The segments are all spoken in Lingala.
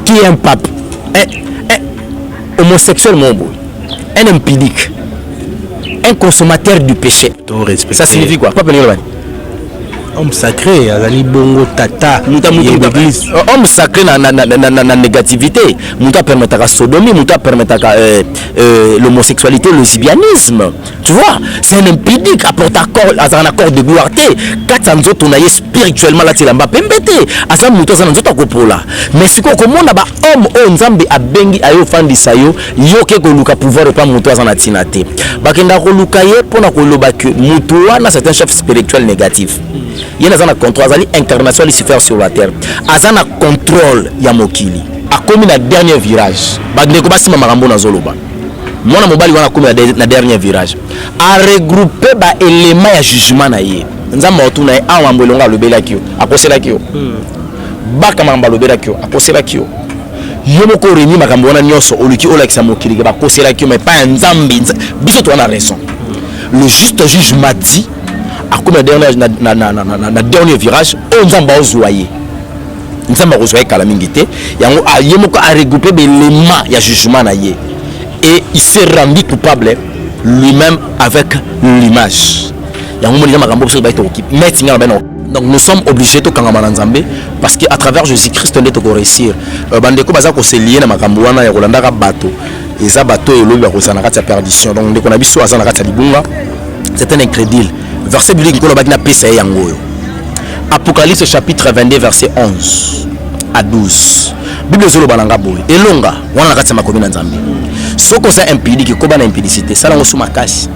qui est un pape, homosexuel, un impudique, un consommateur du péché. Ça signifie quoi? Homme sacré, Azali Bongo Tata, homme sacré na négativité, Mouta permettra la sodomie, Mouta permettra l'homosexualité, le lesbianisme. Tu vois, c'est un impudique, apporte un accord de gloire. Quand on a spirituellement là, tu l'as pembete. Asa Mouta Zananzota Kopola. Mais si on a homme, on zambi a bengi ayo fandi sayo, yo ke koluka pouvoir pas Mouta Zanatinate. Bakenda koluka ye pour na koloba que Moutoua na c'est un chef spirituel négatif. Il y a un contrôle, international ici faire sur la terre. Il y a un contrôle Yamokili. A commis le dernier virage. Bagdeko basi marambo na zoloba. Moi na mobali wana commis le dernier virage. A regrouper ba éléments ya jugement na ye. Nzamba otuna e awa mbelonga lobela kio. Akosela kio. Baka mamba lobela kio. Akosela kio. Yomoko reni makambo wana nyoso oluki olakisa mokili ba kosela kio mais pas nzambi. Biso to na raison. Le juste juge m'a dit comme le dernier virage, on a zoyé. Nous avons zoyé calamité. Il a regroupé l'élément, il y a jugement. Et il s'est rendu coupable lui-même avec l'image. Donc nous sommes obligés de faire parce qu'à travers Jésus-Christ, on doit réussir. Bandeko bazako se lié na makambo wana ya kolanda ka bateau. Et ça bateau et l'eau ya kozana ka perdition. Donc ndeko na biso azana ka libunga. C'est un incrédule. Verset biblique qu'on a pissé yango. Apocalypse chapitre 22 verset 11 à 12. Bible zolo balanga boy. Elonga wana nakati ma commune nzambe. Soko za impudique ko bana impudicité, ça lango suma kasi.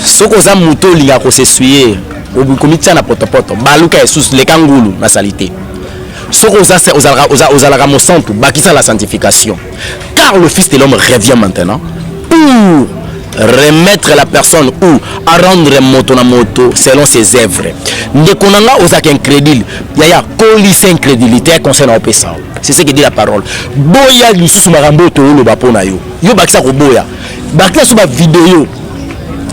Soko za muto linga ko s'essuyer, obukomita na potopoto, baluka Jesus le kangulu na salité. Soko za ozalaka mo santo, bakisa la sanctification. Car le fils de l'homme revient maintenant pour remettre la personne ou à rendre moto na moto selon ses œuvres. Ndekonanga ozak incrédule. Yaya colise incrédulité concernant au pesa. C'est ce que dit la parole. Boya lisusu marambo to lo bapona yo. Yo bakisa ko boya. Bakisa so ba vidéo.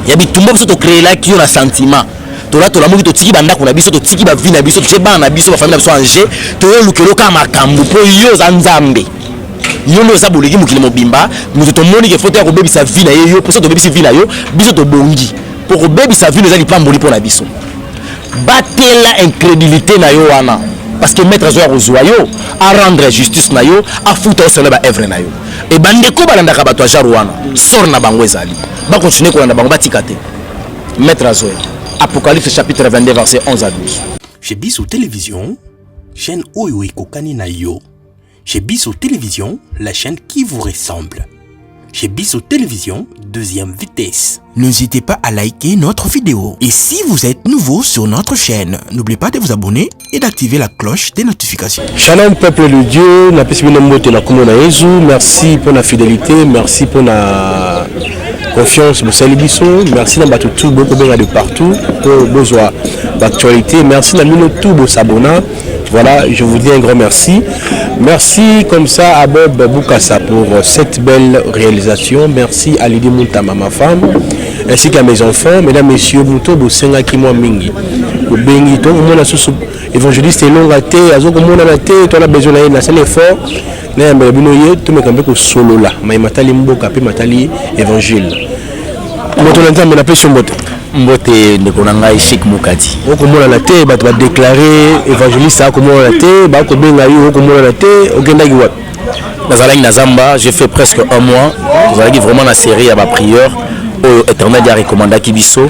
Ya bitumba biso to créer là qui on a sentiment. To la to la mo to tiki banda ko na biso to tiki ba vie na biso to cheba na biso ba famille na biso anje to yo lukelo ka makambu po yo za nzambe. Yo no sa boliki mukili mobimba mutu to moni ke foto ya ko bebisa vie na yo pour ça to bebisa vie na yo biso to bongi pour ko bebisa vie na li pamboli pour na biso batela incrédulité na yo wana parce que maître zo ya kozwa yo a rendre justice na yo a futa o sele ba œuvre na yo et bande ko balanda ka bato jaru wana sort na bango ezali ba continuer ko na bango batika te maître zo Apocalypse chapitre 22 verset 11 à 12. Chez Bissou Télévision, chaîne Oyo Ekokani na yo. Chez Bissou Télévision, la chaîne qui vous ressemble. Chez Bissou Télévision, deuxième vitesse. N'hésitez pas à liker notre vidéo. Et si vous êtes nouveau sur notre chaîne, n'oubliez pas de vous abonner et d'activer la cloche des notifications. Shalom peuple de Dieu, merci pour la fidélité, merci pour la confiance, merci d'avoir tout beaucoup de partout pour besoin d'actualité, merci d'avoir tout s'abonner. Voilà, je vous dis un grand merci. Merci comme ça à Bob Boukassa pour cette belle réalisation. Merci à Lydie Moutama, ma femme, ainsi qu'à mes enfants. Mesdames, messieurs, Mouto Boussenga Kimwa Mingi. Bengi, toi, on a sous évangéliste et long raté, azo comme on a raté, toi, on a besoin d'un seul effort. Là, mais binoye, tout me cambe solo là. Mais matali mboka, puis matali évangile. Moto l'entend, mais appelle son moto. Mbote nekonanga Ishik Mukati. Okomona la te ba déclarer évangéliste akomona la te ba ko benga yo okomona la te okendaki wa. Nazalaki na Zamba, j'ai fait presque un mois. Nazalaki vraiment la série à ma prière au éternel ya recommandaki biso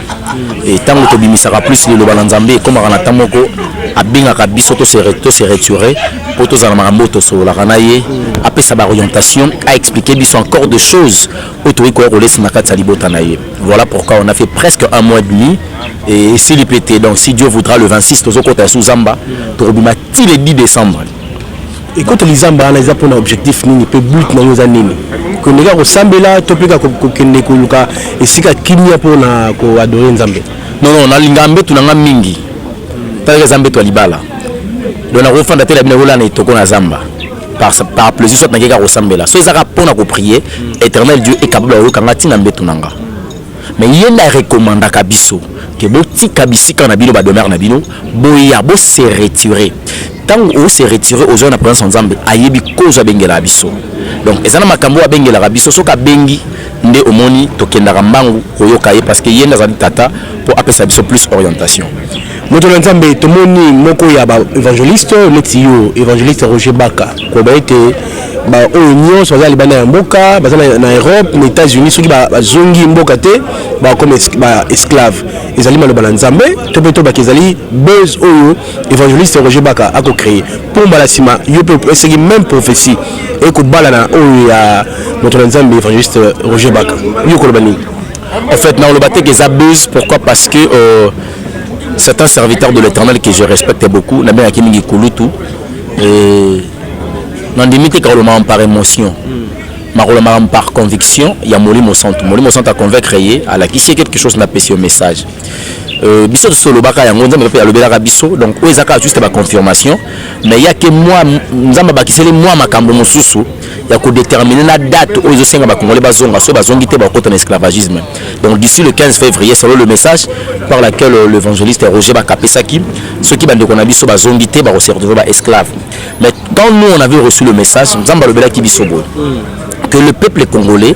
et tant que bimisaka plus le balanzambe comme na tamoko abingaka biso to se retirer pour tous en mamoto sur la ranaye après sa orientation a expliqué biso encore de choses autour ko relais na kata libota naye. Voilà pourquoi on a fait presque un mois et demi et s'il pété donc si Dieu voudra le 26 tozokota sous Zamba to bima le 10 décembre. Et quand les Zamba les a pour objectif ni peut but na yoza nini ko ndeka ko sambela topeka ko kende ko luka esika kimia pour na ko adorer Nzambe. Non na lingambe tunanga mingi par exemple to libala donc na refanda te la bina rola na toko na Zamba par plaisir soit na keka ko sambela so ezaka pour na ko prier éternel Dieu est capable de kanga tina mbetu nanga mais yenda recommanda kabiso que botika bisika na bino ba demeure na bino boya bo se retirer tant on se retirer aux zones présence ensemble ayebi cause bengela biso donc ezana makambo a bengela biso soka bengi nde omoni tokenda mbangu koyoka ye parce que yenda za tata pour appeler biso plus orientation. Moto Nzambe tomoni moko ya ba évangéliste Letio évangéliste Roger Baka ko ba été ba union so za libana ya mboka ba na Europe na États-Unis soki ba zongi mboka te ba comme ba esclave ezali maloba na Nzambe to beto ba kezali buzz oyo évangéliste Roger Baka a ko créer pour ba la sima yo peut essayer même prophétie et ko bala na oyo ya Moto Nzambe évangéliste Roger Baka yo ko bani en fait na le baté que ça buzz pourquoi parce que c'est un serviteur de l'Éternel que je respecte beaucoup na bien Kimi Kulutu et non limité car le m'a par émotion ma par conviction il y a Molimo Santo a convaincre à la qui c'est quelque chose n'a passé au message biso solo baka ya ngonza me pe alobela biso donc o ezaka juste ba confirmation mais il y a que moi nzamba bakiseli moi makambo mosusu ya ko déterminer la date o ezosenga ba congolais bazonga so bazongi te ba kota na esclavagisme donc d'ici le 15 février selon le message par laquelle l'évangéliste Roger Bakapesaki ceux qui bande qu'on a biso bazongi te ba se retrouver ba esclave mais quand nous on avait reçu le message nzamba alobela ki biso bo que le peuple congolais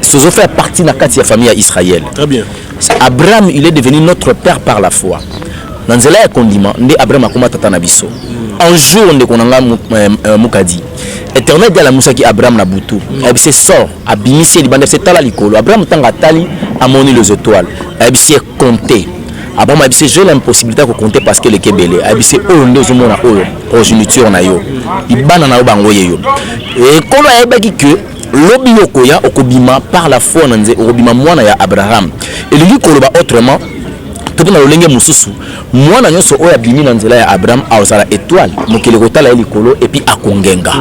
se fait partie de la famille d'Israël. Très bien. Abraham, il est devenu notre père par la foi. Dans le condiment, Abraham a commencé à nabiso. Un jour, on a mukadi. Éternel de la Moussa qui Abraham n'a boutou. Il s'est sort, a bimissé, il s'est tala l'icolo. Abraham tanga tali a moni les étoiles. Il s'est compté. Abraham a dit j'ai l'impossibilité de compter parce que le Kébélé. Il s'est oh nous sommes na oh progéniture na yo. Il banana au bangoye yo. Et quand on a dit que lobi yokoya okobima par la foi nanze okobima mwana ya Abraham elingi koloba autrement topona lolenge mususu mwana nyonso oya bimi na nzela ya Abraham azala étoile mokele kotala elikolo et puis akongenga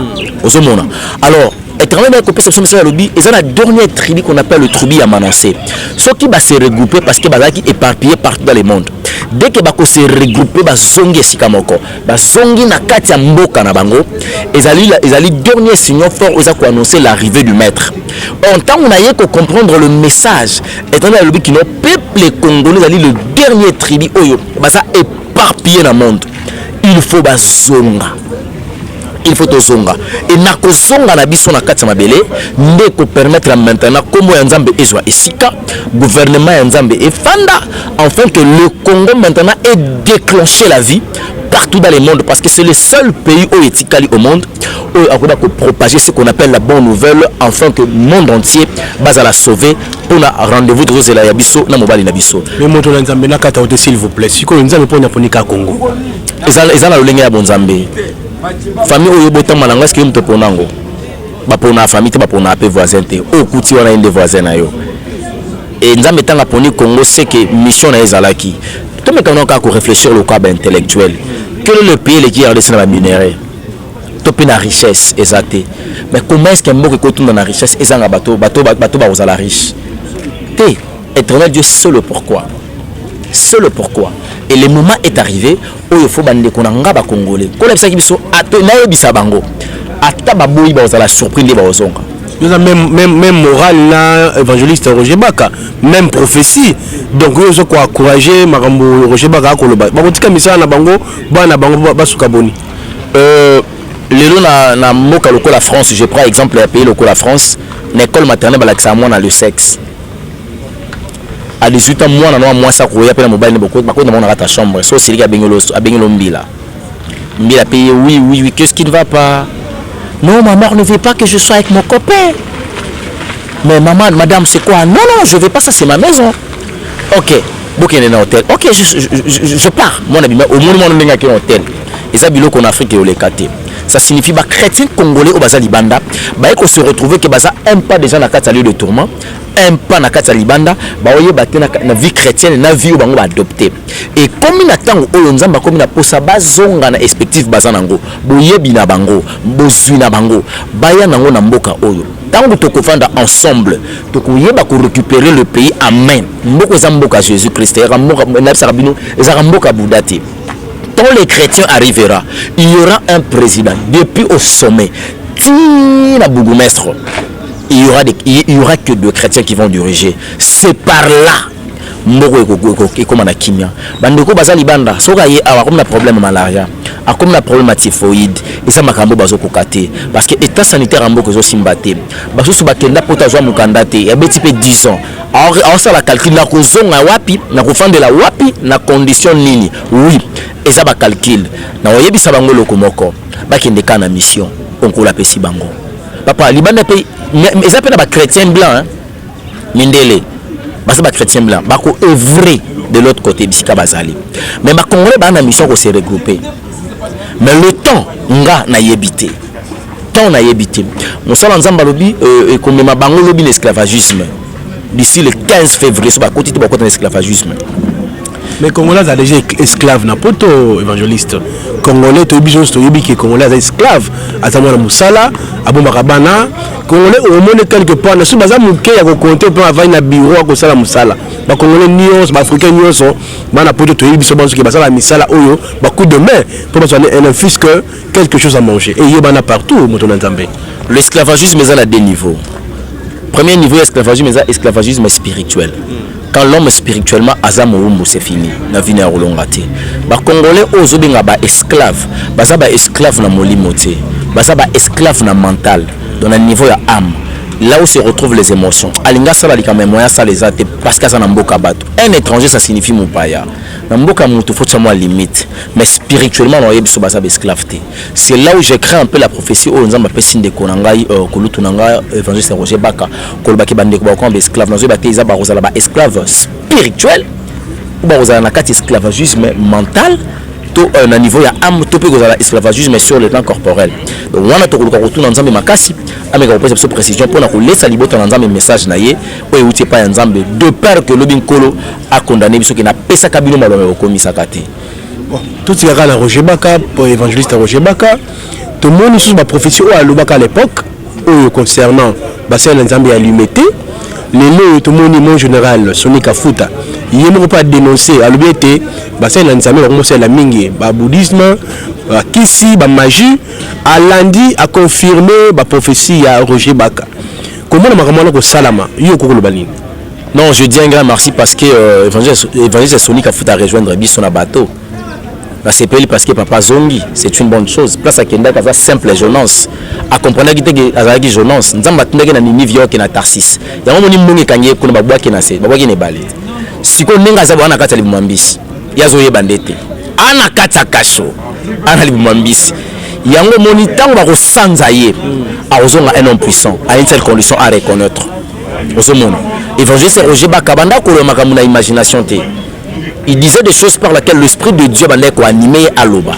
ozomona alors Éternel a coupé ce message à l'obi et c'est la dernière tribu qu'on appelle le tribu à Manassé ceux qui va se regrouper parce que bazaki éparpillé partout dans le monde dès que bako se regrouper bazongi esika moko bazongi na kati ya mboka na bango ezali dernier signal fort oza ko annoncer l'arrivée du maître en tant on a eu que comprendre le message Éternel a l'obi qui no peuple congolais ezali le dernier tribu oyo baza éparpillé dans le monde il faut bazonga il faut tozonga et na kozonga na biso na kati mabele nde ko permettre maintenant comme ya Nzambe ezwa esika gouvernement ya Nzambe efanda afin que le Congo maintenant ait déclenché la vie partout dans le monde parce que c'est le seul pays où etikali au monde où on a propager ce qu'on appelle la bonne nouvelle afin que le monde entier basa la sauver pour un rendez-vous de la yabiso na mobali na biso mais moto na Nzambe na kata ote s'il vous plaît siko Nzambe pona ponika Congo ezala lolenge ya bonzambe famille oyo botama na ngaski mto ponango bapona famille te bapona pe voisin te o kuti wana inde voisin na yo et Nzambe tanga poni Congo c'est que mission na ezalaki to me kana ka ko réfléchir le cadre intellectuel quel est le pays qui a redescendre la minerai to pe na richesse exacte mais comment est-ce que mboko ko tunda na richesse ezanga bato ba ozala riche te Éternel Dieu seul le pourquoi et le moment est arrivé où il faut bande qu'on nga ba congolais ko la bisaki biso atena yebisa bango ata baboyi ba ozala surprise ba ozonga même moral là évangéliste Roger Baka même prophétie donc yo zo ko encourager makambo Roger Baka ko loba ba kotika misala na bango bana bango basuka boni lelo na moka lokola France je prends exemple ya pays lokola France l'école maternelle balakisa mwana le sexe à 18 ans moi ça koya pena mobile beaucoup bakona mona rata chambre so silika bengelo mbila paye oui qu'est-ce qui ne va pas non ma mère ne veut pas que je sois avec mon copain mais maman madame c'est quoi non je veux pas ça c'est ma maison OK bokene na hôtel OK je pars mon ami au monde ndinga ki hôtel eza biloko en Afrique et le kate ça signifie ba chrétien congolais au baza libanda ba eko se retrouver que baza un pas déjà na kati lieu de tourment un pas na kati libanda ba oye baté na vie chrétienne na vie bango ba adopter et comme na tango oyo Nzamba comme na posa bazonga na expectative baza nango boyebi na bango bozwi na bango baya nango na mboka oyo tango tokofanda ensemble tokoyeba ko récupérer le pays amen mboko za mboka Jésus Christ ya mboka na sarabino za mboka Boudati. Quand les chrétiens arrivera, il y aura un président depuis au sommet, Tina Bougumestre. il y aura que deux chrétiens qui vont diriger. C'est par là mboko ekoma na kimia bandeko baza libanda soka ye awa comme na problème malaria a comme na problème typhoïde eza makambo bazo kokate parce que état sanitaire mboko zo simbate basusu bakenda pota zo mukanda te ya beti pe 10 ans alors ça la calcul na kozonga wapi na kofandela wapi na condition nini oui eza ba calcul na oyebisa bango lokomoko bakende kana mission onkola pesi bango papa libanda pe eza pe na ba chrétien blanc mindele basa ba chrétien blanc bako œuvrer de l'autre côté bisika bazali mais ba congolais ba na mission ko se regrouper mais le temps nga na yebité temps na yebité mosala nzamba lobi et comme ma bango lobi l'esclavagisme d'ici le 15 février so ba côté ba côté l'esclavagisme. Mais Congolais a déjà esclave na poto évangéliste. Congolais to biso to yobi que Congolais a esclave atamo na musala abo makabana Congolais au monde quelque part na so baza muke ya ko compter pour avoir na bureau ko sala musala. Ba Congolais nyos ba africain nyos bana poto to yobi biso banso ke basala misala oyo ba coup de main pour passer un fils que quelque chose à manger et yebana partout moto na Nzambe. L'esclavagisme est à deux niveaux. Premier niveau esclavagisme est esclavagisme spirituel. Quand l'homme spirituellement azamoumu c'est fini na vie na rolongate ba congolais ozobenga ba esclave baza ba esclave na molimo te baza ba esclave na mental dans le niveau ya âme là où se retrouvent les émotions alinga sala likama moya ça les ate parce que ça na mboka bato un étranger ça signifie mupaya na mboka mutu faut moi limite mais spirituellement on yebiso baza ba esclave te c'est là où j'ai créé un peu la prophétie au nzamba pesi ndeko na ngai kolutu na ngai évangéliste Roger Baka kolobaki bandeko ba ko ba esclave na zo ba te za ba rozala ba esclave spirituel ou ba rozala na kati esclavagisme mental to na niveau ya âme to pe kozala esclavagisme sur le plan corporel donc wana to koluka retourner nzambe makasi ameka kopesa biso précision pour na kolesa libota na nzambe message na ye oyo uti pa ya nzambe de peur que lobi nkolo a condamné biso ki na pesa kabino malome okomisaka te. Bon tout il y a la Roger Baka pour évangéliste Roger Baka tout le monde sous ma prophétie à l'Obaka à l'époque concernant bassin nzambe ya limité les lots tout le monde mon général Sonic Afuta il ne pas dénoncer à l'obéité bassin nzambe va commencer la mingi ba bouddhisme ba kisi ba magie à lundi a confirmé ba prophétie à Roger Baka comment on m'a ko salama yo ko balini. Non, je dis un grand merci parce que évangéliste Sonic Afuta rejoindre biso na bateau. C'est parce que papa Zongi, c'est une bonne chose. Place à Kenda, c'est simple jeunesse. À comprendre que Azaki jeunesse, nous avons na Ninive qui na Tarsis. Il y a un moment où Kanye kuna babwa qui na se, babwa qui ne balé. Si ko nenga za bwana kata libumambisi. Yazo ye bandete. Ana kata kasho. Ana libumambisi. Yango moni tango ba ko sanza ye. A ozonga un homme puissant, à une telle condition à reconnaître. Ozomona. Évangéliste Roger Baka banda ko le makamuna imagination te. Il disait des choses par lesquelles l'Esprit de Dieu va animer à l'Oba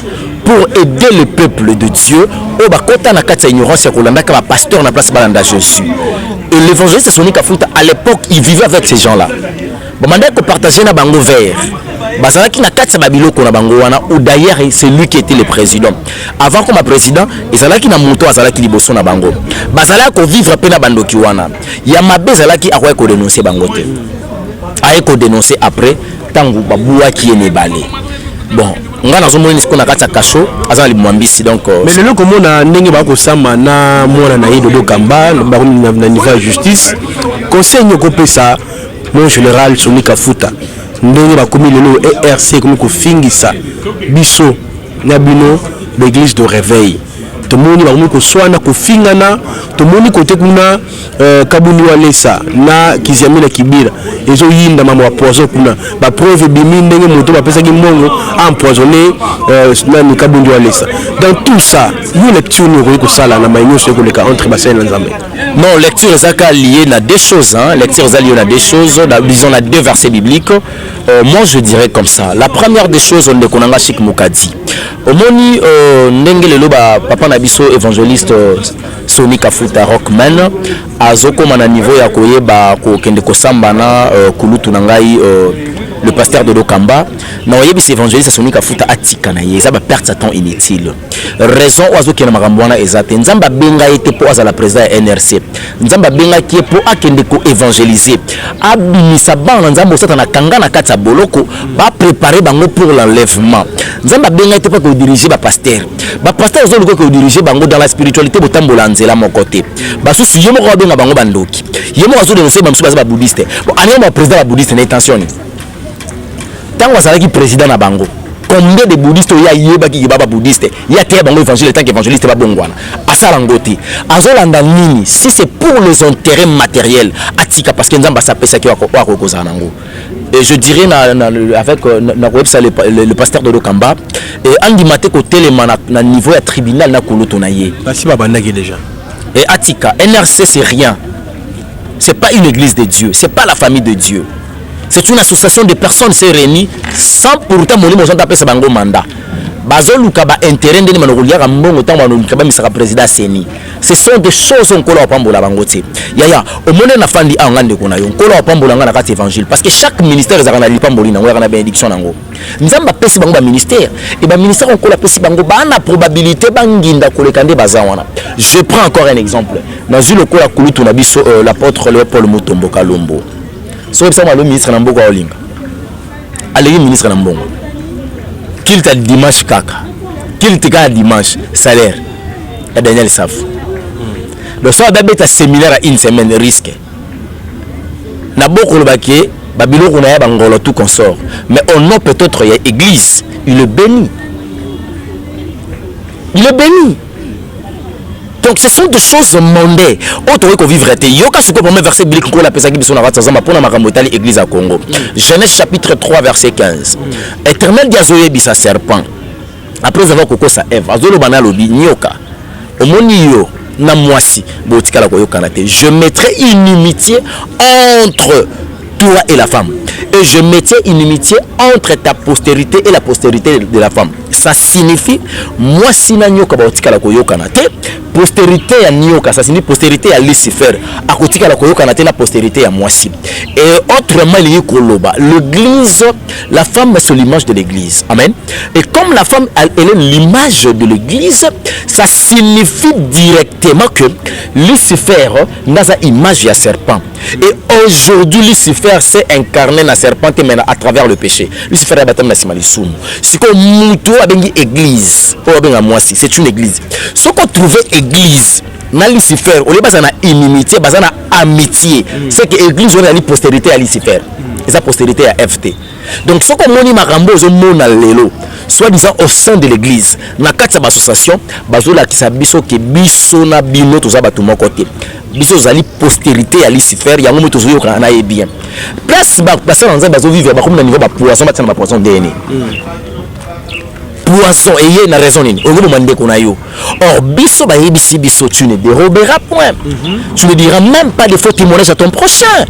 pour aider le peuple de Dieu. Oba kota na kati ignorance ya kolanda ka pasteur na place balanda Jésus. Et l'évangéliste Sonic Afuta à l'époque il vivait avec ces gens-là. Bon mandé ko partager na bango vert. Bazalaki na kati ba biloko na bango wana ou d'ailleurs c'est lui qui était le président. Avant comme président, ezalaki na moto azalaki liboso na bango. Bazalaki ko vivre pe na bandoki wana. Ya mabe ezalaki akoya ko dénoncer bango te. Aye ko dénoncer après tangu babua qui est balé. Bon, on a dans un moment qu'on a kata kasho, azali mwambisi donc. Mais le nom comme on a ndenge ba ko sama na mwana na Dodo Kamba, ba na niveau de justice. Conseil ko pesa mon général Sonic Afuta. Ndenge ba komi lelo ERC comme ko fingisa biso na bino l'église de réveil. Tout le monde va ko swana ko fingana, tout le monde côté kuna Kabuni Walesa na Kiziamina Kibira ezo yinda mama wa poison kuna ba preuve bimi ndenge moto ba pesa ki mongo empoisonné na ni Kabuni Walesa. Dans tout ça, une lecture nous ko sala na maïno se ko le ka entre bassin nzambe. Non, lecture ezaka lié na des choses hein, lecture ezali na des choses, disons na deux versets bibliques. Moi je dirais comme ça. La première des choses on dekonanga Chik Mukadi. Omoni ndenge lelo ba papa na biso évangéliste Sonic Afuta Rockman azokoma na niveau ya koyeba ko kende ko samba na kulutu na ngai le pasteur de Lokamba na oyebisa évangéliste sonika futa atika na ye, ça va perdre sa temps inutile. Raison oazo ki na makambo wana ezate nzamba benga ete po azala président ya NRC, nzamba benga ki po akende ko évangéliser abimisa bana nzamba osata na kanga na kati ya boloko ba préparer bango pour l'enlèvement. Nzamba benga ete po ko diriger ba pasteur ozo luko ko diriger bango dans la spiritualité botambola nzela mon côté basusu yemo ko benga bango bandoki yemo azo dénoncer bamsu baza ba bouddhiste bon ani mo président ba bouddhiste na intention ni tango azalaki président na bango combien de bouddhistes ya yeba ki baba bouddhiste ya te bango évangile tant qu'évangéliste ba bongwana asala ngoti azolanda nini si c'est pour les intérêts matériels atika parce que nzamba sapesa ki wako kozana nango. Et je dirais avec le pasteur de Lokamba et Andy Maté côté le niveau à tribunal na kuluto na ye. Merci babandaki déjà. Et Atika NRC c'est rien. C'est pas une église de Dieu, c'est pas la famille de Dieu. C'est une association de personnes se réunies sans pourtant moni mo taper sa bango mandat. Bazo luka ba intérêt ndeni manokulia ka mbongo tango manokulia ba misaka président Seni. Ce sont des choses on kola pambola bangote. Yaya, au monde na fandi a ngande kona yo. Kola pambola ngana kati évangile parce que chaque ministère ezaka li pamboli na ngana bénédiction nango. Nzamba pesi bango ba ministère et ba ministère on kola pesi bango ba na probabilité banginda kolekande bazawana. Je prends encore un exemple. Dans le kola kulutu na biso l'apôtre Léopold Mutombo Kalombo. So bisa le ministre na mboko olinga. Allez ministre na mbongo. Qu'il t'a dimanche kaka, qu'il t'a dimanche salaire, et Daniel savent. Le soir d'abord ta séminaire à une semaine risque. Na beaucoup le baquet, Babylone on a bangolo tout consort, mais on a peut-être y a église, il est béni. Il est béni. Donc ce sont des choses mondaines. Autre que vivre était. Yoka ce que pour verset biblique qu'on appelle ça qui sont à pour la makamotali église à Congo. Genèse chapitre 3 verset 15. Éternel diazoye bisa serpent. Après avoir koko sa Ève, azolo banalo bi nyoka. Omoni yo na mwasi botikala ko yoka na te. Je mettrai une inimitié entre toi et la femme. Et je mettrai une inimitié entre ta postérité et la postérité de la femme. Ça signifie moi si na nyoka botikala ko yoka na te. Postérité ya nyoka, ça signifie postérité ya Lucifer. À côté la koyoka na te la postérité ya moisi. Et autrement il y a koloba. L'église, la femme c'est l'image de l'église. Amen. Et comme la femme elle est l'image de l'église, ça signifie directement que Lucifer n'a pas image ya serpent. Et aujourd'hui Lucifer s'est incarné na serpent mais à travers le péché. Lucifer a battu na simalisum. Si comme muto abengi église, ou abenga moisi, c'est une église. Ce qu'on trouvait église na Lucifer au lieu bazana inimitié bazana amitié c'est que église on a une postérité à Lucifer et sa postérité à FT. Donc ce qu'on moni makambo zo mona lelo soit disant au sein de l'église na kati ya association bazola ki sa biso ke biso na bino to za batu moko te biso zali postérité à Lucifer ya ngomo to zo yoka na bien place ba basana nza bazo vivre ba comme na niveau ba poisson ba poisson DNA poisson et na raison nini on demande qu'on a yo or biso ba yebisi biso tu ne déroberas point tu ne diras même pas de faux témoignages à ton prochain.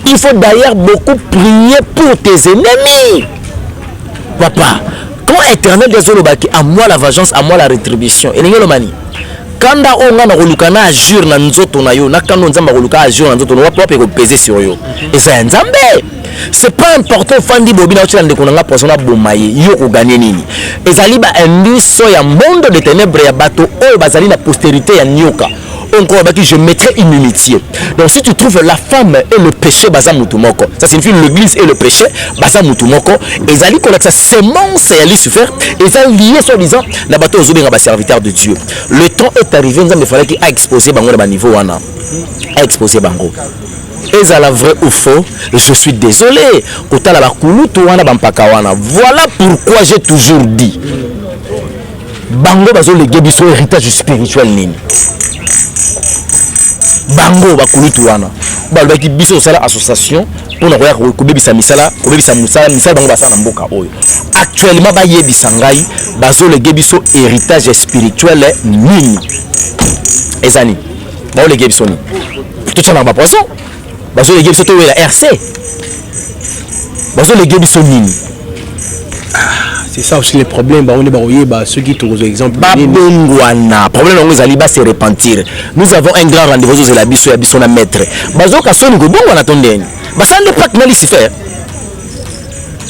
Il faut d'ailleurs beaucoup prier pour tes ennemis. Papa quand éternel désolé baki à moi la vengeance à moi la rétribution et ngelo mani kanda onga na kolukana ajur na nzoto na yo na kando nzamba koluka ajur na nzoto no wapo pe ko peser sur yo et ça nzambe. C'est pas important fandi bobina otila ndeko nanga posona bomaye yo ko gagner nini ezali ba indice ya monde de ténèbres ya bato o bazali na postérité ya nyoka encore baki je mettrai une inimitié. Donc si tu trouves la femme et le péché baza mutumoko ça signifie l'église et le péché baza mutumoko ezali ko la sémence ya Lucifer ezali lié soit disant na bato ozobenga ba serviteur de Dieu. Le temps est arrivé nzambe fallait qu'il a exposé bango na ba niveau wana a exposé bango. Et à la vraie ou faux, je suis désolé. Voilà pourquoi j'ai toujours dit Bango bazo légué biso héritage spirituel nini. Bango bakulutu wana. Balobaki biso sala association pour na koya kobebisa misala, kobebisa musala, misala bango basala mboka oyo. Actuellement ba yebisa ngai bazo légué biso héritage spirituel nini. Ezani. Ba légué biso ni. Tout ça na ba poisson. Bazo les gars la RC. Bazo les gars nini. C'est ça aussi le problème. On est baroyé ceux qui trouvent exemple. Babongwana. Problème on ali ba se repentir. Nous avons un grand rendez-vous la biso ya biso na maître. Bazo ka soni ko bongwana tondeni. Basande pak na Lucifer.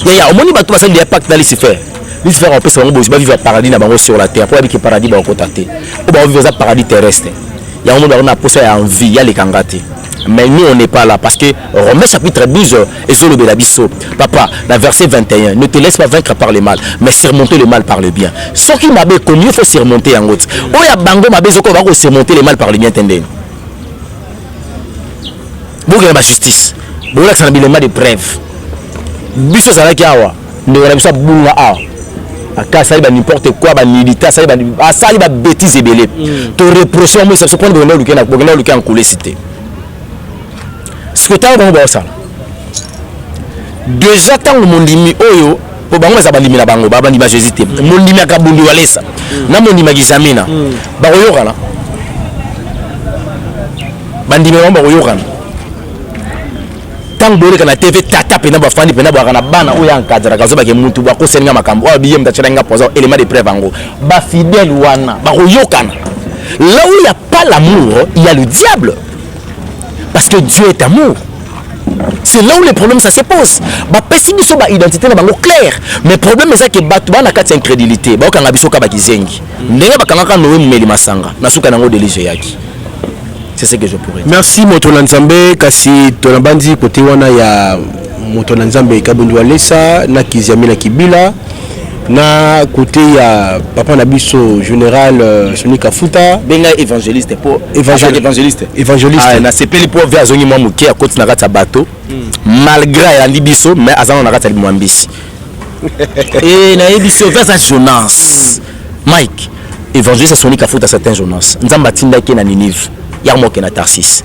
au moins bato basali des pacte dans Lucifer. Lucifer on peut se vivre vivre paradis na bango sur la terre pour que paradis ba kotate. Ou ba vivre paradis terrestre. Il y a un moment on a posé en vie, il y a les kangati. Mais nous on n'est pas là parce que Romains chapitre 12 et sur le Bélabisso. Papa, dans verset 21, ne te laisse pas vaincre par le mal, mais surmonter le mal par le bien. Ce qui m'a bien connu, il faut surmonter en route. Oh ya bango m'a bien qu'on va surmonter le mal par le bien, entendez. Vous avez la justice. Vous avez un bilan de preuve. Biso ça qui awa. Nous avons ça bunga awa. Aka ça va n'importe quoi, ba militaire, ça va bêtise belé. Te reprocher moi ça se prend dans le week-end, le week-end en coulé cité. Ce que tu as bon ça. Déjà tant le monde limi oyo po bango za balimi na bango ba bandi ba Jésus te. Mon limi akabundi walesa. Na mon limi gizamina. Ba oyokana. Bandi me ba oyokana. Tant bole kana TV tata pena ba fandi pena ba kana bana oya encadre kazo ba ke muntu ba ko senga makambo o biyem da chenga pozo élément de preuve ango. Ba fidèle wana ba oyokana. Là où il n'y a pas l'amour, il y a le diable. Parce que Dieu est amour. C'est là où les problèmes ça se pose. Bah pessimiste sur ba identité na bango clair. Mais le problème c'est que batu ba na kati incrédulité. Ba okanga biso ka ba kizengi. Ndenge ba kanga ka nowe mumeli masanga. Na suka nango delije yaki. C'est ce que je pourrais dire. Merci Motola Nzambe kasi tolambandi côté wana ya Motola Nzambe kabundu alesa na kiziami na kibila. Na côté ya papa Nabiso général Soni Kafuta benga évangéliste pour évangéliste ah na sepeli pour vers zongi mwa muke akoti na kata bateau malgré ya libiso mais azana na kata limwambisi et na ebiso vers Jonas Mike évangéliste Soni Kafuta certain Jonas nzamba tinda ki na Ninive ya moke na Tarsis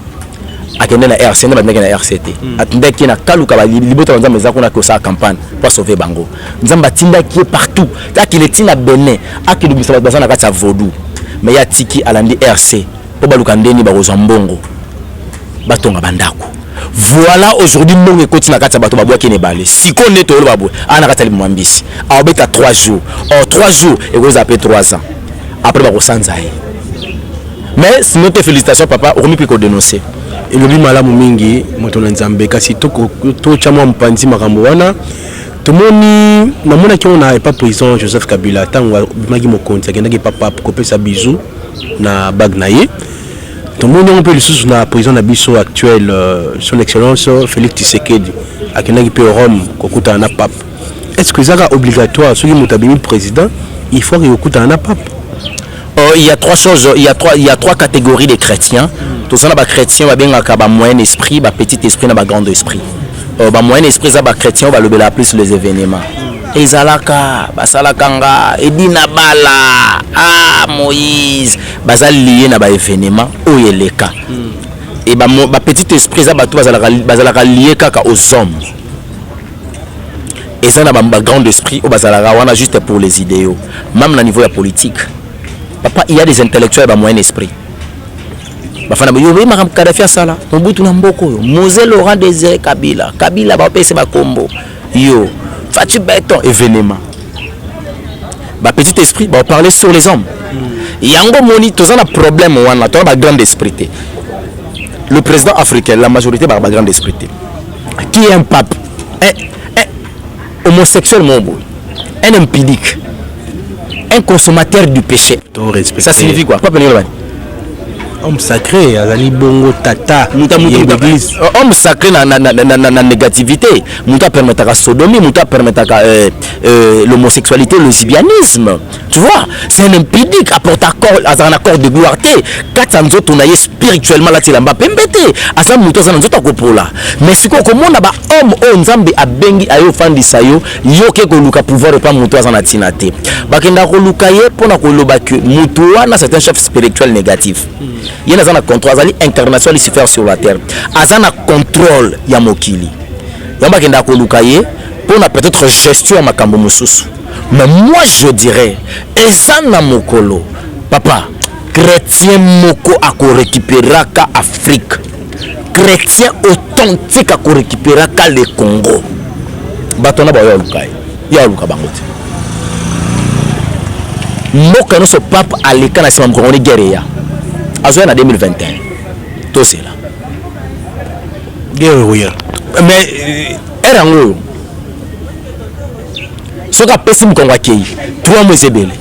akende na RC na bandeke na RCT atindaki na kaluka ba libota nzamba ezako na ko sa campagne pour sauver bango nzamba tindaki partout akile tina Benin akile bisala bazana kati ya Vodou mais ya tiki alandi RC po baluka ndeni ba kozambongo batonga bandako. Voilà aujourd'hui mbongo ekoti na kati ya bato babwa kene bale siko neto lo babwe ana kati ya limwambisi abeta 3 jours en 3 jours et vous appelez 3 ans après ba kosanza mais sinon te félicitations papa on peut dénoncer. elobi malamu mingi Motola Nzambe kasi to chama mpanzi makambo wana tomoni namona ki on a pas président Joseph Kabila tango magi mokonzi akendaki papa kopesa bisou na bagnaye tomoni on peut le sous na président na biso actuel son excellence Félix Tshisekedi akendaki pe Rome kokuta na pape. Est-ce que ça est obligatoire celui motabimi président il faut kokuta na pape? Il y a 3 choses, il y a 3 catégories de chrétiens. Tous ça ba chrétiens ba benga ba moyen esprit, ba petit esprit na ba grand esprit. Ba moyen esprit ça ba chrétiens va le plus les événements. Ezalaka basalakanga edina bala Moïse bazal lié na ba événement oyeleka. Et ba petit esprit ça ba tout bazalaka lié kaka aux hommes. Et ça na ba grand esprit au bazalaka wana juste pour les idéaux. Même au niveau de la politique. Papa, il y a des intellectuels à moyen esprit. Bafana yo we makam Kadhafi sala. Mobutu na mboko yo. Mose Laurent Désiré Kabila. Kabila ba pese ba kombo. Yo, Fatou Beton événement. Ba petit esprit ba parler sur les hommes. Yango moni tozana na problème wana, to ba grand esprit. Le président africain, la majorité ba grand esprit. Qui est un pape? Un homosexuel mon un impudique. Un consommateur du péché. Ça signifie quoi? Homme sacré, Azali Bongo Tata, homme sacré na négativité. Mouta permettre la sodomie, mouta permettre l'homosexualité, le lesbianisme. Tu vois, c'est un impudique, apporte un accord de gloire. Quand on a tourné spirituellement là, tu l'as pas pembêté. Asa mouta ça n'enzo kopola. Mais si qu'on commence là-bas, homme Nzambe a bengi ayo fandi sayo, yo ke ko luka pouvoir pas mouta ça na tinate. Bakenda ko luka ye pona ko lobaki moutoua na c'est un chef spirituel négatif. Il y a un contrôle international ici faire sur la terre. Azana contrôle ya mokili. Yamba kenda ko lukaye pour na peut-être gestion à makambo mususu. Mais moi je dirais ezana mokolo. Papa, chrétien moko a ko récupérer ka Afrique. Chrétien authentique a ko récupérer ka le Congo. Batona ba ya lukaye. Ya luka bangote. Moko no so pape aleka na sima mkongo ni guerre. En 2021, tout c'est là. Guerre, mais soka pesi mukongo akei 3 mois ebele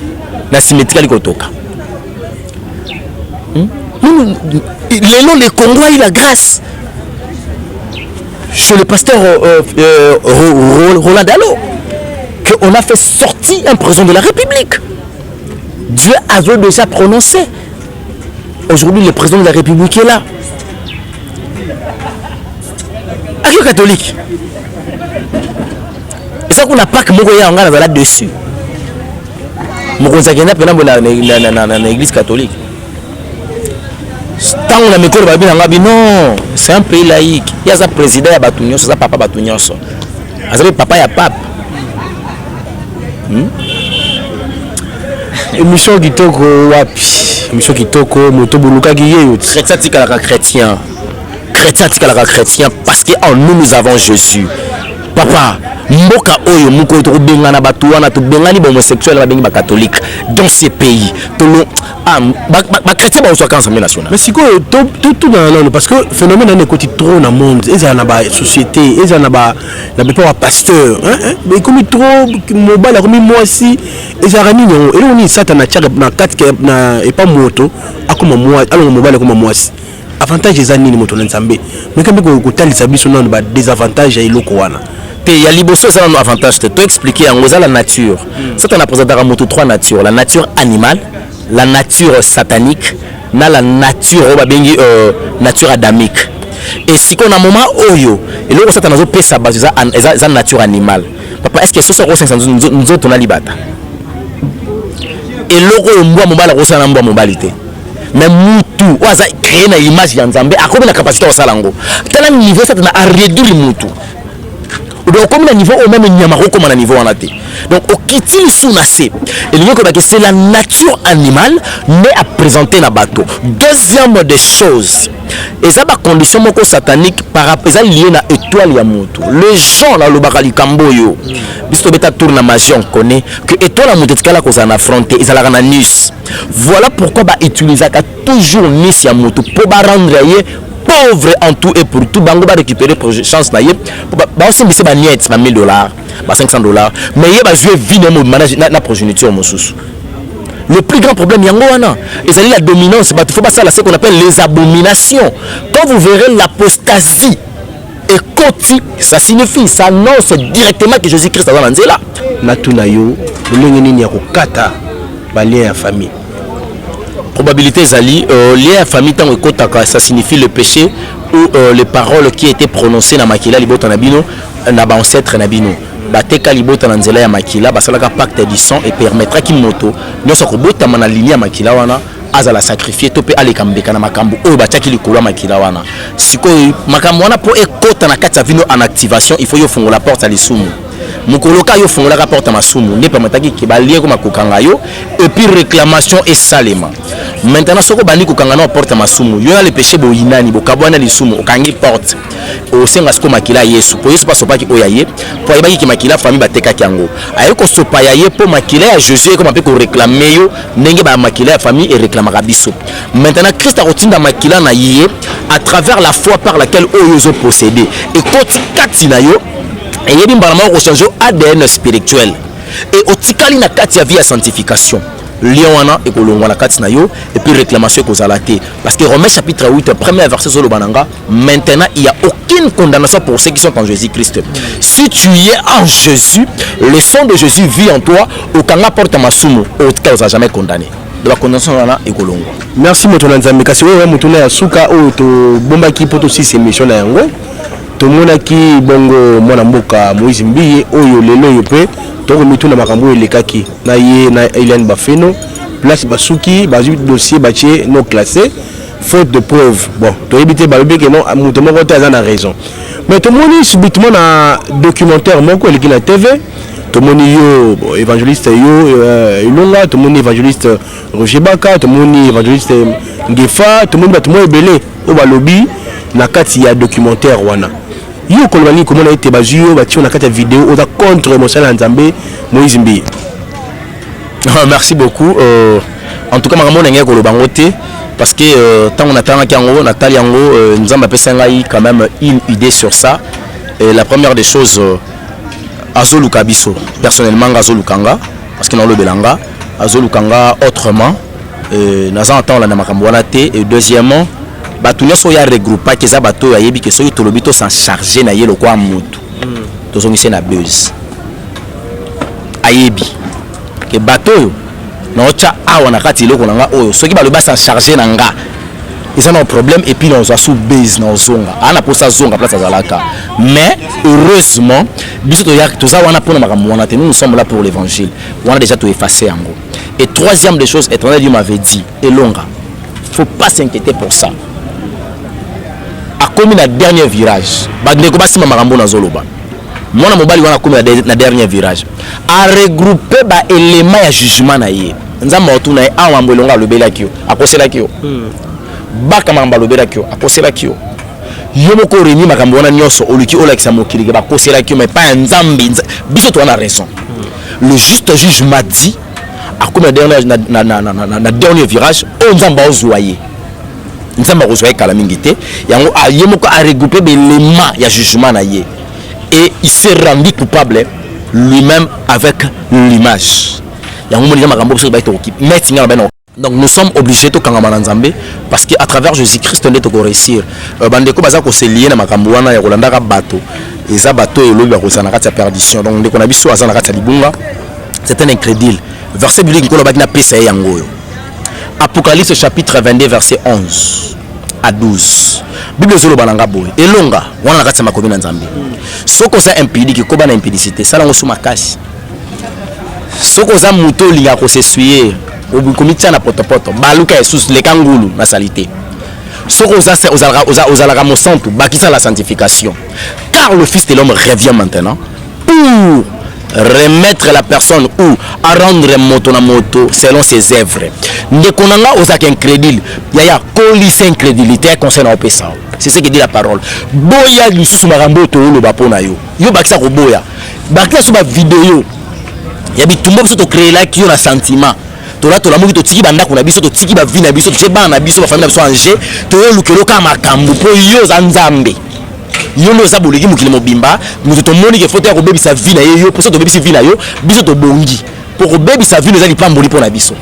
na symétrique kotoka. Le Congo a eu la grâce chez le pasteur Roland Dalo qu'on a fait sortir un président de la République. Dieu a déjà prononcé. Aujourd'hui, le président de la République est là. Avec catholique. Et ça qu'on n'a pas que Mogoya en là dessus. Mogoya dans l'église catholique. Tant on a mis quoi non, c'est un pays laïque. Il y a un président, il y a Batounios, c'est un papa Batounios. Il y a papa, il y a pape. Émission Kitoko wapi? Émission Kitoko Motobuluka Guyeyo. Chrétien tikalaka chrétien. Chrétien tikalaka chrétien parce que en nous avons Jésus. Papa, mboka oyo muko to bengana batu wana to bengani homosexuel ba bengi ba catholique dans ces pays. To ba chrétien ba soit ensemble national. Mais si tout dans parce que phénomène est côté trop dans monde, ils en a ba société, ils en a ba pas pasteur, hein? Mais comme trop mobile comme moi aussi, ils ont ramené non, et on y satan na tchak na 4 na et pas moto, akoma moi, alors mobile comme moi aussi. Avantage les années moto nzambe. Mais quand ko talisa biso na ba désavantage ya iloko wana. Il y a liboso ça un avantage te expliquer en la nature. Ça on a présenté à moto 3 natures, la nature animale, la nature satanique, na la nature nature adamique. Et si qu'on a un moment oyo et là ça on a pesa base ça nature animale. Papa est-ce que ça nous autres on a libata. Et logo mboa mobala ko sana mboa mobilité. Mais mutu waza créer na image ya nzambe akobe na capacité au salango. Tala niveau ça na réduire mutu. Donc comme le niveau au même nyamaro comme le niveau en a été. Donc au kitil sounacé et c'est la nature animale mais à présenter na bateau. Deuxième des choses et ça ba condition moko satanique par rapport à lié na étoile ya moto. Les gens là le bakali kamboyo biso beta tourne na magie on connaît que étoile la moto tikala ko na affronter ils ala na nus. Voilà pourquoi ba utiliser toujours nus ya moto pour ba rendre pauvre en tout et pour tout bango va récupérer pour chance na yé ba aussi bise ba net na $1000 ba $500 mais yé ba jouer vie na manage na progéniture mosusu. Le plus grand problème yango wana ezali la dominance ba faut pas ça là ce qu'on appelle les abominations. Quand vous verrez l'apostasie et koti ça signifie ça annonce directement que Jésus-Christ a dans nzela na tuna yo lolenge nini ya kokata ba lien ya famille. Probabilité zali lié à famille tant que ça signifie le péché ou les paroles qui étaient prononcées dans makila libota nabino na ba ancêtre nabino bateka libota na nzela ya makila basalaka pacte du sang et permettra ki moto nyoso ko bota na ligne ya makila wana azala sacrifier to pe ale kambeka na makambo oyo batiaki likolo makila wana siko makambo wana po ekota na kati ya vino en activation il faut yo fongola porte à lisumu mukoloka yo fongola ka porte masumu ne permetaki ki balie ko makokanga yo et puis réclamation et salema. Maintenant soko bandi kokanga na porte masumu yo na le péché bo inani bo kabwana lisumu okangi porte o senga siko makila Yesu po Yesu paso paki oyaye po ayebaki ki makila famille bateka kyango ayo ko sopa yaye po makila ya Jésus ko mape ko réclamer yo ndenge ba makila ya famille et réclamera biso. Maintenant Christ a rotinda makila na yé à travers la foi par laquelle oyo possédé et koti kati na yo et yebi mbalama ko changer ADN spirituel et otikali na kati ya vie ya sanctification. Liona et kolongwana kati na yo et puis réclamation ko zalaté parce que Romains chapitre 8 premier verset sur le bananga maintenant il y a aucune condamnation pour ceux qui sont en Jésus-Christ. Si tu es en Jésus, le sang de Jésus vit en toi, aucun porte masumu, aucun n'a jamais condamné. De la condamnation là et kolongo. Merci motona nzambe kasi wewe motona ya suka o to bomba ki poto 6 émission na yango. To mona ki bongo mwana mboka Moïse Mbiye oyo lelo yo pe to mituna makambo elekaki na ye na Hélène Bafeno place basuki bazu dossier batie non classé faute de preuve. Bon, to éviter balobi que non muto moko ta na raison. Mais to moni subitement na documentaire moko eleki na TV to moni yo évangéliste yo ilonga to moni évangéliste Roger Baka to moni évangéliste Ngefa to moni bato mo ebele o balobi na kati ya documentaire wana. Yo kolobani comment na été bazuyo bati na kati ya vidéo oza contre Mosala Nzambe Moïse Mbiye. Merci beaucoup. En tout cas makambo ndenge kolobango te parce que tant on attend kango Nathalie yango Nzamba pesengai quand même une idée sur ça. Et la première des choses azoluka biso personnellement azolukanga parce que le belanga azolukanga autrement naza entendre na makambo wana te. Et deuxièmement bato nyonso ya regroupa keza bato yayebi ke soki tolobi to s'en charger na ye lo kwa mutu tozongise na buzz ayebi ke bato yo na ocha awa na kati eloko na nga oyo soki balobi s'en charger na nga ils ont un problème et puis on a sous base na zonga ana posa zonga place azalaka. Mais heureusement biso to yak toza wana pona makambo wana te, nous sommes là pour l'évangile, on a déjà tout effacé en gros. Et troisième des choses, éternel Dieu m'avait dit Elonga, faut pas s'inquiéter pour ça. A comme na dernier virage ba ndeko basi makambo na zoloba mwana mobali wana comme na dernier virage a regrouper ba élément ya jugement na ye nzamba otuna e awa mbelonga lobela kio akosela kio baka mamba lobela kio akosela kio yomo ko reni makambo wana nyoso oluki olakisa mokili ba kosela kio mais pas nzambi biso to na raison. Le juste juge m'a dit a comme na dernier virage on nzamba ozoyer nzamba ozoyer kala mingité yango a yomo ko a regrouper be élément ya jugement na ye et il s'est rendu coupable lui-même avec l'image. Donc nous sommes obligés de faire parce qu'à travers Jésus-Christ on doit réussir. Bandeko baza ko se lier na makambo wana ya kolanda ka bato. Eza bato elobi ko sana kati ya perdition. Donc ndeko na biso azana kati ya libunga. C'est un incrédule. Verset biblique ko lobaki na pesa yango yo. Apocalypse chapitre 22 verset 11 à 12. Bible zolo balanga boy. Elonga wana kati ya makomi na Nzambe. Soko za impudicité ko bana impudicité sala ngo suma kasi. Soko za muto linga ko se suyer. Obukomitia na potopoto baluka Jesus le kangulu na salité. Soko ozalaka mo santu bakisa la sanctification. Car le Fils de l'homme revient maintenant pour remettre la personne ou à rendre moto na moto selon ses œuvres. Ndekonanga ozaka incrédule. Yaya kolisa incrédulité concernant opesa. C'est ce que dit la parole. Boya lisusu makambo to lo bapona yo. Yo bakisa ko boya. Bakisa so ba vidéo. Ya bitumbo biso to créer là qui on a sentiment. Tola tola moki to tiki banda kuna biso to tiki ba vie na biso to ba na biso ba famille na biso anje to yo lukelo ka makambo po yo za Nzambe. Yo no za boleki mokili mobimba, muto to moni ke foto ya ko bebisa vie na yo, pour ça to bebisa vie na yo, biso to bongi. Pour ko bebisa vie na za lipamboli po na biso.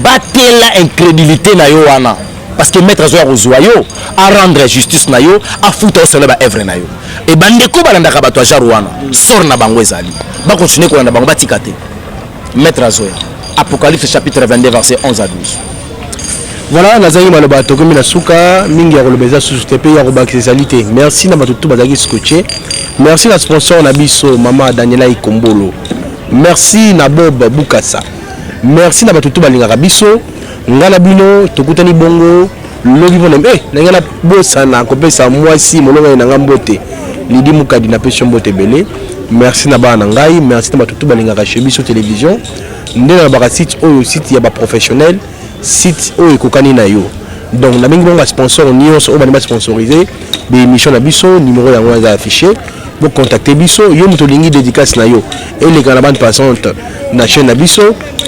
Batela incrédulité na yo wana. Parce que maître Zoya Rozoyo a rendre justice na yo, a fouta au ba œuvre na yo. Et bandeko balanda ka bato jaru wana. Sor na bango ezali. Ba continuer ko landa bango batikate. Maître Zoya. Apocalypse chapitre 22 verset 11 à 12. Voilà, nazali maloba tokomi na suka mingi ya kolobeza susu te pe ya kobakisa salité. Merci na batutu bazaki scotché. Merci na sponsor na biso mama Daniela Ikombolo. Merci na Bob Bukasa. Merci na batutu balingaka biso. Ngana bino tokutani bongo lobi bona na ngana bosa na kopesa mwasi molonga na ngambote. Lidi mukadi na pesho mbote belé. Merci na bana ngai, merci na batutu balingaka chez biso télévision. Ndena baka site oyo site ya ba professionnel, site oyo kokani na yo. Donc na mingi bonga sponsor nyonso o ba sponsoriser be émission na biso numéro yango za affiché. Bo contacter biso yo muto lingi dédicace na yo. Et les gars bande passante na chaîne na biso,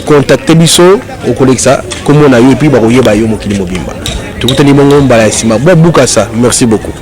contacter biso au collexa comme na yo et puis ba koyeba yo mokili mobimba. Tukutani bongo mbala sima. Bo Bukasa, merci beaucoup.